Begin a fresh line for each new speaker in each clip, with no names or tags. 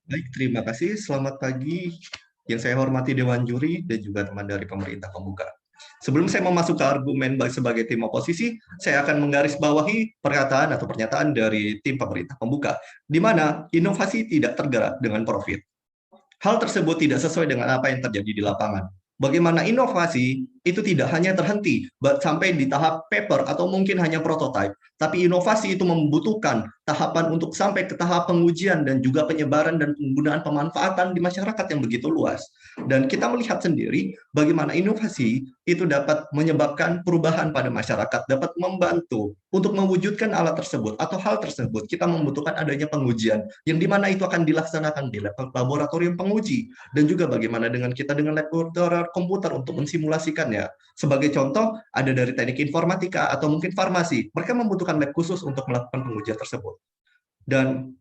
Baik, terima kasih. Selamat pagi yang saya hormati Dewan Juri dan juga teman dari pemerintah pembuka. Sebelum saya memasuki argumen sebagai tim oposisi, saya akan menggarisbawahi perkataan atau pernyataan dari tim pemerintah pembuka, di mana inovasi tidak tergerak dengan profit. Hal tersebut tidak sesuai dengan apa yang terjadi di lapangan. Bagaimana inovasi itu tidak hanya terhenti sampai di tahap paper atau mungkin hanya prototype, tapi inovasi itu membutuhkan tahapan untuk sampai ke tahap pengujian dan juga penyebaran dan penggunaan pemanfaatan di masyarakat yang begitu luas. Dan kita melihat sendiri bagaimana inovasi itu dapat menyebabkan perubahan pada masyarakat, dapat membantu untuk mewujudkan alat tersebut atau hal tersebut. Kita membutuhkan adanya pengujian, yang dimana itu akan dilaksanakan di laboratorium penguji, dan juga bagaimana dengan kita dengan laboratorium komputer untuk mensimulasikannya. Sebagai contoh, ada dari teknik informatika atau mungkin farmasi, mereka membutuhkan lab khusus untuk melakukan pengujian tersebut. Dan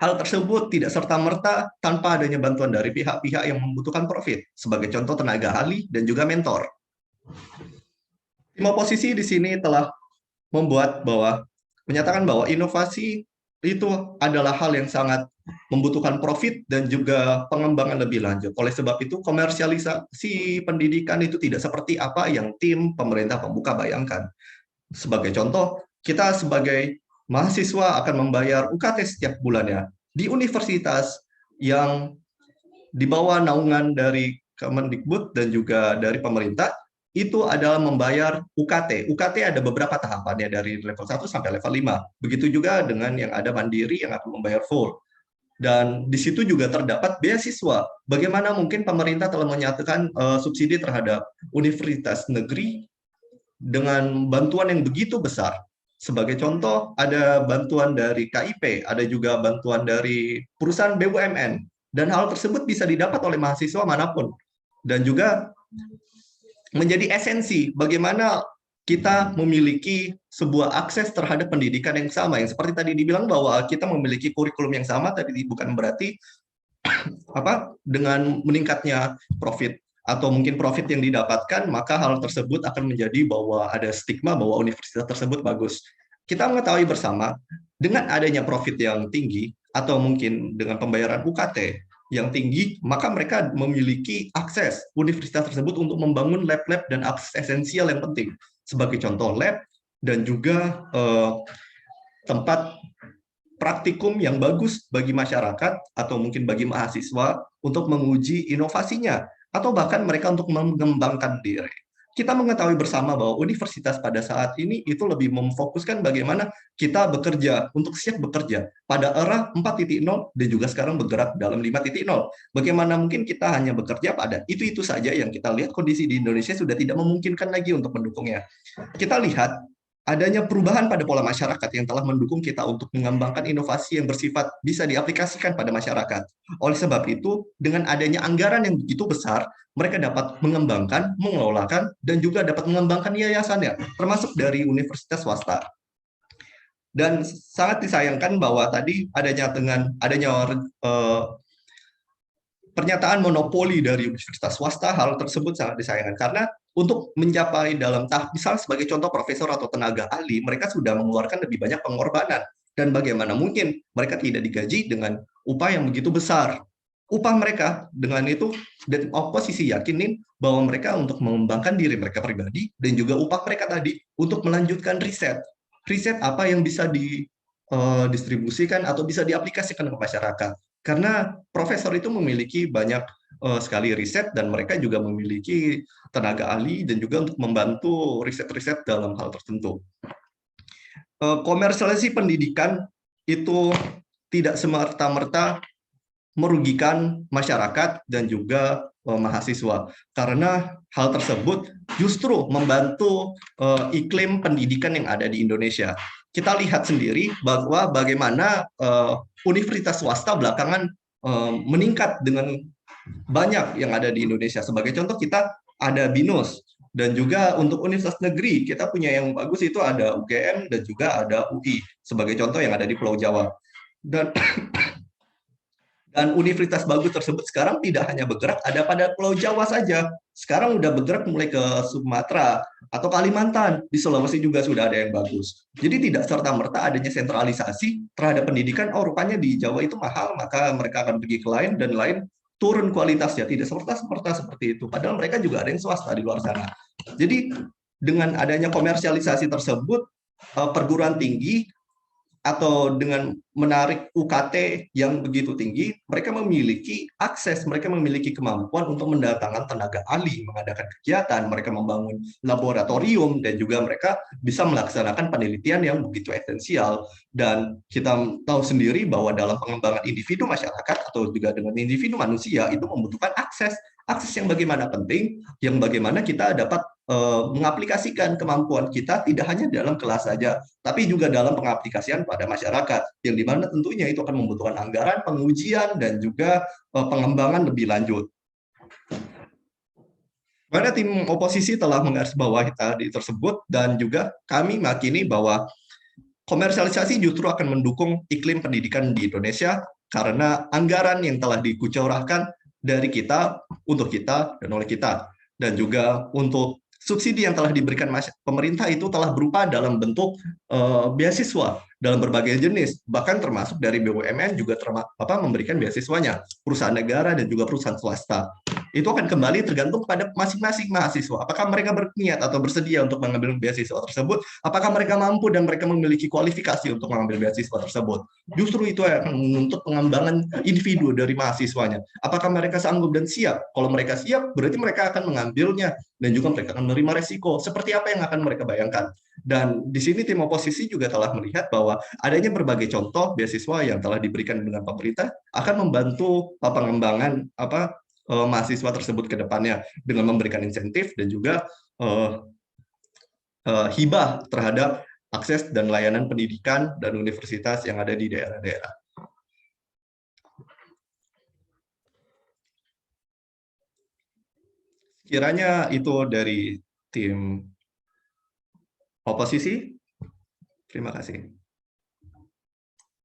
hal tersebut tidak serta-merta tanpa adanya bantuan dari pihak-pihak yang membutuhkan profit, sebagai contoh tenaga ahli dan juga mentor. Tim oposisi di sini telah menyatakan bahwa inovasi itu adalah hal yang sangat membutuhkan profit dan juga pengembangan lebih lanjut. Oleh sebab itu, komersialisasi pendidikan itu tidak seperti apa yang tim pemerintah pembuka bayangkan. Sebagai contoh, kita sebagai mahasiswa akan membayar UKT setiap bulannya di universitas yang di bawah naungan dari Kemendikbud dan juga dari pemerintah, itu adalah membayar UKT. UKT ada beberapa tahapannya dari level 1 sampai level 5. Begitu juga dengan yang ada mandiri yang akan membayar full. Dan di situ juga terdapat beasiswa. Bagaimana mungkin pemerintah telah menyatakan subsidi terhadap universitas negeri dengan bantuan yang begitu besar. Sebagai contoh, ada bantuan dari KIP, ada juga bantuan dari perusahaan BUMN, dan hal tersebut bisa didapat oleh mahasiswa manapun. Dan juga menjadi esensi bagaimana kita memiliki sebuah akses terhadap pendidikan yang sama. Yang seperti tadi dibilang bahwa kita memiliki kurikulum yang sama, tapi bukan berarti dengan meningkatnya profit atau mungkin profit yang didapatkan, maka hal tersebut akan menjadi bahwa ada stigma bahwa universitas tersebut bagus. Kita mengetahui bersama, dengan adanya profit yang tinggi, atau mungkin dengan pembayaran UKT yang tinggi, maka mereka memiliki akses universitas tersebut untuk membangun lab-lab dan akses esensial yang penting. Sebagai contoh lab, dan juga tempat praktikum yang bagus bagi masyarakat atau mungkin bagi mahasiswa untuk menguji inovasinya atau bahkan mereka untuk mengembangkan diri. Kita mengetahui bersama bahwa universitas pada saat ini itu lebih memfokuskan bagaimana kita bekerja untuk siap bekerja pada era 4.0 dan juga sekarang bergerak dalam 5.0. Bagaimana mungkin kita hanya bekerja pada itu saja yang kita lihat kondisi di Indonesia sudah tidak memungkinkan lagi untuk mendukungnya. Kita lihat adanya perubahan pada pola masyarakat yang telah mendukung kita untuk mengembangkan inovasi yang bersifat bisa diaplikasikan pada masyarakat. Oleh sebab itu, dengan adanya anggaran yang begitu besar, mereka dapat mengembangkan, mengelolakan, dan juga dapat mengembangkan yayasannya, termasuk dari universitas swasta. Dan sangat disayangkan bahwa tadi adanya pernyataan monopoli dari universitas swasta, hal tersebut sangat disayangkan karena untuk mencapai dalam tahap misal sebagai contoh profesor atau tenaga ahli, mereka sudah mengeluarkan lebih banyak pengorbanan, dan bagaimana mungkin mereka tidak digaji dengan upah yang begitu besar. Upah mereka dengan itu, dan oposisi yakinin bahwa mereka untuk mengembangkan diri mereka pribadi dan juga upah mereka tadi untuk melanjutkan riset. Riset apa yang bisa didistribusikan atau bisa diaplikasikan ke masyarakat. Karena profesor itu memiliki banyak sekali riset dan mereka juga memiliki tenaga ahli dan juga untuk membantu riset-riset dalam hal tertentu. Komersialisasi pendidikan itu tidak semerta-merta merugikan masyarakat dan juga mahasiswa, karena hal tersebut justru membantu iklim pendidikan yang ada di Indonesia. Kita lihat sendiri bahwa bagaimana universitas swasta belakangan meningkat dengan banyak yang ada di Indonesia. Sebagai contoh kita ada BINUS, dan juga untuk universitas negeri kita punya yang bagus itu ada UGM dan juga ada UI sebagai contoh yang ada di Pulau Jawa. Dan Dan universitas bagus tersebut sekarang tidak hanya bergerak ada pada Pulau Jawa saja. Sekarang udah bergerak mulai ke Sumatera atau Kalimantan. Di Sulawesi juga sudah ada yang bagus. Jadi tidak serta-merta adanya sentralisasi terhadap pendidikan. Oh, rupanya di Jawa itu mahal, maka mereka akan pergi ke lain dan lain turun kualitasnya. Tidak serta-merta seperti itu. Padahal mereka juga ada yang swasta di luar sana. Jadi dengan adanya komersialisasi tersebut, perguruan tinggi atau dengan menarik UKT yang begitu tinggi, mereka memiliki akses, mereka memiliki kemampuan untuk mendatangkan tenaga ahli, mengadakan kegiatan, mereka membangun laboratorium, dan juga mereka bisa melaksanakan penelitian yang begitu esensial. Dan kita tahu sendiri bahwa dalam pengembangan individu masyarakat atau juga dengan individu manusia itu membutuhkan akses, akses yang bagaimana penting, yang bagaimana kita dapat mengaplikasikan kemampuan kita tidak hanya dalam kelas saja, tapi juga dalam pengaplikasian pada masyarakat, yang dimana tentunya itu akan membutuhkan anggaran, pengujian, dan juga pengembangan lebih lanjut. Mana tim oposisi telah menggarisbawahi tadi tersebut, dan juga kami meyakini bahwa komersialisasi justru akan mendukung iklim pendidikan di Indonesia karena anggaran yang telah dikucurahkan dari kita, untuk kita, dan oleh kita. Dan juga untuk subsidi yang telah diberikan pemerintah itu telah berupa dalam bentuk beasiswa dalam berbagai jenis, bahkan termasuk dari BUMN juga memberikan beasiswanya, perusahaan negara dan juga perusahaan swasta. Itu akan kembali tergantung pada masing-masing mahasiswa. Apakah mereka berniat atau bersedia untuk mengambil beasiswa tersebut? Apakah mereka mampu dan mereka memiliki kualifikasi untuk mengambil beasiswa tersebut? Justru itu yang menuntut pengembangan individu dari mahasiswanya. Apakah mereka sanggup dan siap? Kalau mereka siap, berarti mereka akan mengambilnya dan juga mereka akan menerima resiko. Seperti apa yang akan mereka bayangkan? Dan di sini tim oposisi juga telah melihat bahwa adanya berbagai contoh beasiswa yang telah diberikan dengan pemerintah akan membantu pengembangan mahasiswa tersebut ke depannya dengan memberikan insentif dan juga hibah terhadap akses dan layanan pendidikan dan universitas yang ada di daerah-daerah. Kiranya itu dari tim oposisi. Terima kasih.